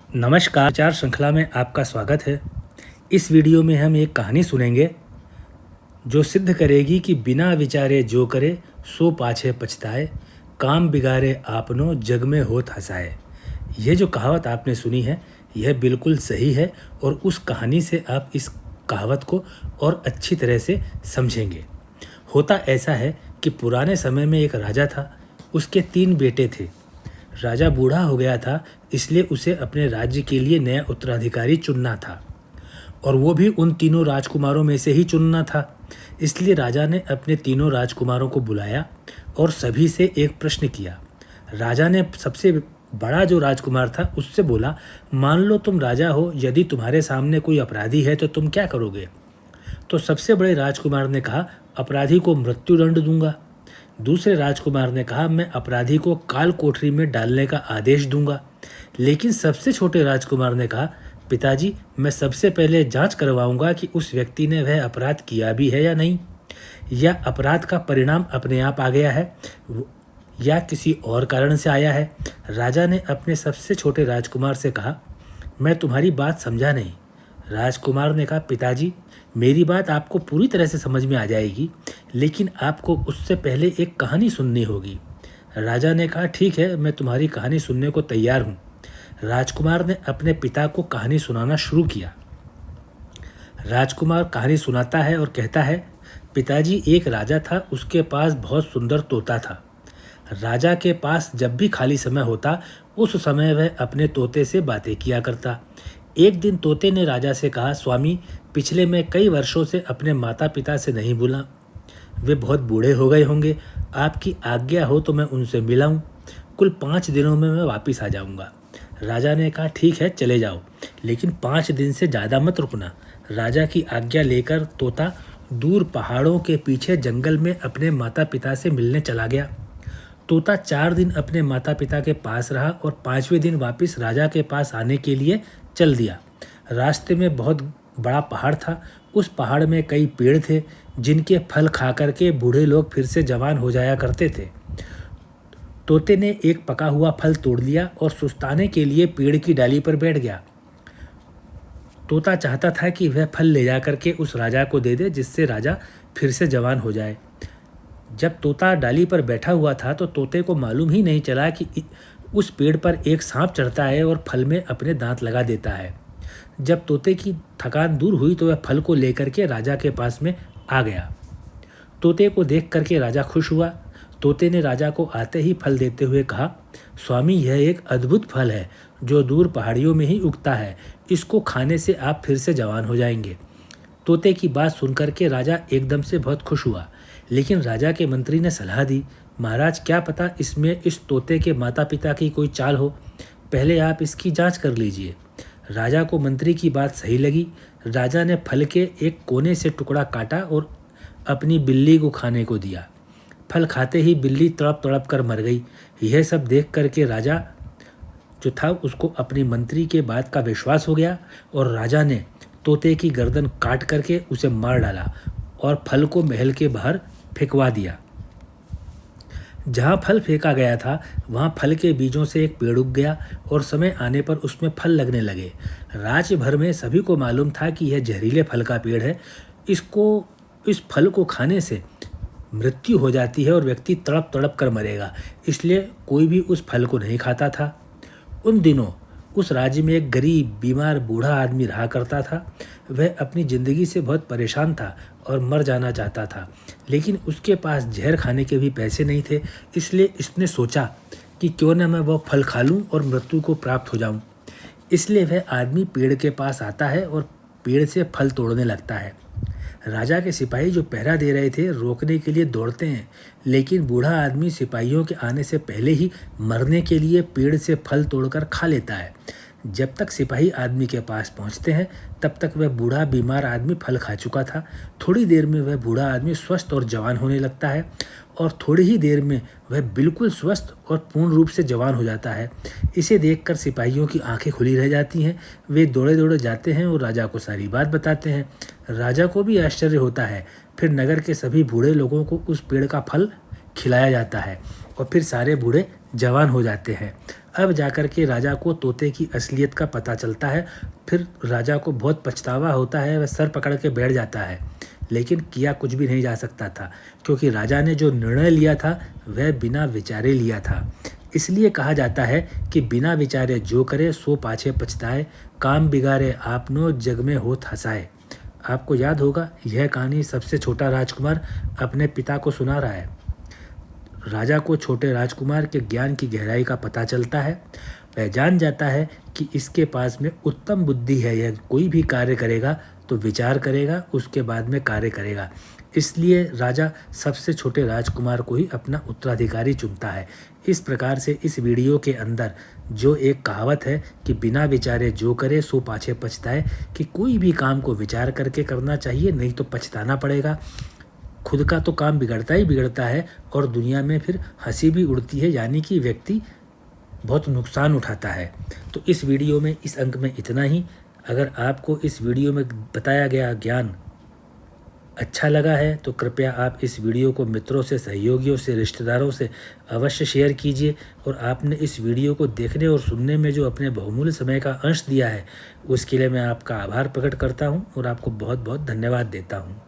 नमस्कार, विचार श्रृंखला में आपका स्वागत है। इस वीडियो में हम एक कहानी सुनेंगे जो सिद्ध करेगी कि बिना विचारे जो करे सो पाछे पछताए, काम बिगाड़े आपनो जग में होत हँसाए। यह जो कहावत आपने सुनी है यह बिल्कुल सही है और उस कहानी से आप इस कहावत को और अच्छी तरह से समझेंगे। होता ऐसा है कि पुराने समय में एक राजा था, उसके 3 बेटे थे। राजा बूढ़ा हो गया था, इसलिए उसे अपने राज्य के लिए नया उत्तराधिकारी चुनना था और वो भी उन तीनों राजकुमारों में से ही चुनना था। इसलिए राजा ने अपने तीनों राजकुमारों को बुलाया और सभी से एक प्रश्न किया। राजा ने सबसे बड़ा जो राजकुमार था उससे बोला, मान लो तुम राजा हो, यदि तुम्हारे सामने कोई अपराधी है तो तुम क्या करोगे? तो सबसे बड़े राजकुमार ने कहा, अपराधी को मृत्युदंड दूंगा। दूसरे राजकुमार ने कहा, मैं अपराधी को काल कोठरी में डालने का आदेश दूंगा। लेकिन सबसे छोटे राजकुमार ने कहा, पिताजी, मैं सबसे पहले जांच करवाऊंगा कि उस व्यक्ति ने वह अपराध किया भी है या नहीं, या अपराध का परिणाम अपने आप आ गया है या किसी और कारण से आया है। राजा ने अपने सबसे छोटे राजकुमार से कहा, मैं तुम्हारी बात समझा नहीं। राजकुमार ने कहा, पिताजी, मेरी बात आपको पूरी तरह से समझ में आ जाएगी, लेकिन आपको उससे पहले एक कहानी सुननी होगी। राजा ने कहा, ठीक है, मैं तुम्हारी कहानी सुनने को तैयार हूँ। राजकुमार ने अपने पिता को कहानी सुनाना शुरू किया। राजकुमार कहानी सुनाता है और कहता है, पिताजी, एक राजा था, उसके पास बहुत सुंदर तोता था। राजा के पास जब भी खाली समय होता उस समय वह अपने तोते से बातें किया करता। एक दिन तोते ने राजा से कहा, स्वामी, पिछले मैं कई वर्षों से अपने माता पिता से नहीं मिला। वे बहुत बूढ़े हो गए होंगे, आपकी आज्ञा हो तो मैं उनसे मिलाऊं। कुल 5 दिनों में मैं वापस आ जाऊंगा। राजा ने कहा, ठीक है, चले जाओ, लेकिन 5 दिन से ज़्यादा मत रुकना। राजा की आज्ञा लेकर तोता दूर पहाड़ों के पीछे जंगल में अपने माता पिता से मिलने चला गया। तोता 4 दिन अपने माता पिता के पास रहा और 5वें दिन वापस राजा के पास आने के लिए चल दिया। रास्ते में बहुत बड़ा पहाड़ था। उस पहाड़ में कई पेड़ थे जिनके फल खा करके बूढ़े लोग फिर से जवान हो जाया करते थे। तोते ने एक पका हुआ फल तोड़ लिया और सुस्ताने के लिए पेड़ की डाली पर बैठ गया। तोता चाहता था कि वह फल ले जा करके उस राजा को दे दे, जिससे राजा फिर से जवान हो जाए। जब तोता डाली पर बैठा हुआ था तो तोते को मालूम ही नहीं चला कि उस पेड़ पर एक सांप चढ़ता है और फल में अपने दांत लगा देता है। जब तोते की थकान दूर हुई तो वह फल को लेकर के राजा के पास में आ गया। तोते को देख करके राजा खुश हुआ। तोते ने राजा को आते ही फल देते हुए कहा, स्वामी, यह एक अद्भुत फल है जो दूर पहाड़ियों में ही उगता है। इसको खाने से आप फिर से जवान हो जाएंगे। तोते की बात सुनकर के राजा एकदम से बहुत खुश हुआ, लेकिन राजा के मंत्री ने सलाह दी, महाराज, क्या पता इसमें इस तोते के माता पिता की कोई चाल हो, पहले आप इसकी जांच कर लीजिए। राजा को मंत्री की बात सही लगी। राजा ने फल के एक कोने से टुकड़ा काटा और अपनी बिल्ली को खाने को दिया। फल खाते ही बिल्ली तड़प तड़प कर मर गई। यह सब देख करके राजा जो था उसको अपनी मंत्री के बात का विश्वास हो गया और राजा ने तोते की गर्दन काट करके उसे मार डाला और फल को महल के बाहर फेंकवा दिया। जहाँ फल फेंका गया था वहाँ फल के बीजों से एक पेड़ उग गया और समय आने पर उसमें फल लगने लगे। राज्य भर में सभी को मालूम था कि यह जहरीले फल का पेड़ है, इस फल को खाने से मृत्यु हो जाती है और व्यक्ति तड़प तड़प कर मरेगा, इसलिए कोई भी उस फल को नहीं खाता था। उन दिनों उस राज्य में एक गरीब बीमार बूढ़ा आदमी रहा करता था। वह अपनी ज़िंदगी से बहुत परेशान था और मर जाना चाहता था, लेकिन उसके पास जहर खाने के भी पैसे नहीं थे। इसलिए इसने सोचा कि क्यों न मैं वह फल खा लूँ और मृत्यु को प्राप्त हो जाऊँ। इसलिए वह आदमी पेड़ के पास आता है और पेड़ से फल तोड़ने लगता है। राजा के सिपाही जो पहरा दे रहे थे रोकने के लिए दौड़ते हैं, लेकिन बूढ़ा आदमी सिपाहियों के आने से पहले ही मरने के लिए पेड़ से फल तोड़कर खा लेता है। जब तक सिपाही आदमी के पास पहुंचते हैं तब तक वह बूढ़ा बीमार आदमी फल खा चुका था। थोड़ी देर में वह बूढ़ा आदमी स्वस्थ और जवान होने लगता है और थोड़ी ही देर में वह बिल्कुल स्वस्थ और पूर्ण रूप से जवान हो जाता है। इसे देखकर सिपाहियों की आंखें खुली रह जाती हैं। वे दौड़े दौड़े जाते हैं और राजा को सारी बात बताते हैं। राजा को भी आश्चर्य होता है। फिर नगर के सभी बूढ़े लोगों को उस पेड़ का फल खिलाया जाता है और फिर सारे बूढ़े जवान हो जाते हैं। अब जाकर के राजा को तोते की असलियत का पता चलता है। फिर राजा को बहुत पछतावा होता है, वह सर पकड़ के बैठ जाता है, लेकिन किया कुछ भी नहीं जा सकता था, क्योंकि राजा ने जो निर्णय लिया था वह बिना विचारे लिया था। इसलिए कहा जाता है कि बिना विचारे जो करे सो पाछे पछताए, काम बिगाड़े आपनो जग में होत हँसाए। आपको याद होगा, यह कहानी सबसे छोटा राजकुमार अपने पिता को सुना रहा है। राजा को छोटे राजकुमार के ज्ञान की गहराई का पता चलता है। वह जान जाता है कि इसके पास में उत्तम बुद्धि है, यह कोई भी कार्य करेगा तो विचार करेगा, उसके बाद में कार्य करेगा। इसलिए राजा सबसे छोटे राजकुमार को ही अपना उत्तराधिकारी चुनता है। इस प्रकार से इस वीडियो के अंदर जो एक कहावत है कि बिना विचारे जो करे सो पाछे पछताए, कि कोई भी काम को विचार करके करना चाहिए, नहीं तो पछताना पड़ेगा। खुद का तो काम बिगड़ता ही बिगड़ता है और दुनिया में फिर हंसी भी उड़ती है, यानी कि व्यक्ति बहुत नुकसान उठाता है। तो इस वीडियो में इस अंक में इतना ही। अगर आपको इस वीडियो में बताया गया ज्ञान अच्छा लगा है तो कृपया आप इस वीडियो को मित्रों से, सहयोगियों से, रिश्तेदारों से अवश्य शेयर कीजिए। और आपने इस वीडियो को देखने और सुनने में जो अपने बहुमूल्य समय का अंश दिया है, उसके लिए मैं आपका आभार प्रकट करता हूँ और आपको बहुत बहुत धन्यवाद देता हूँ।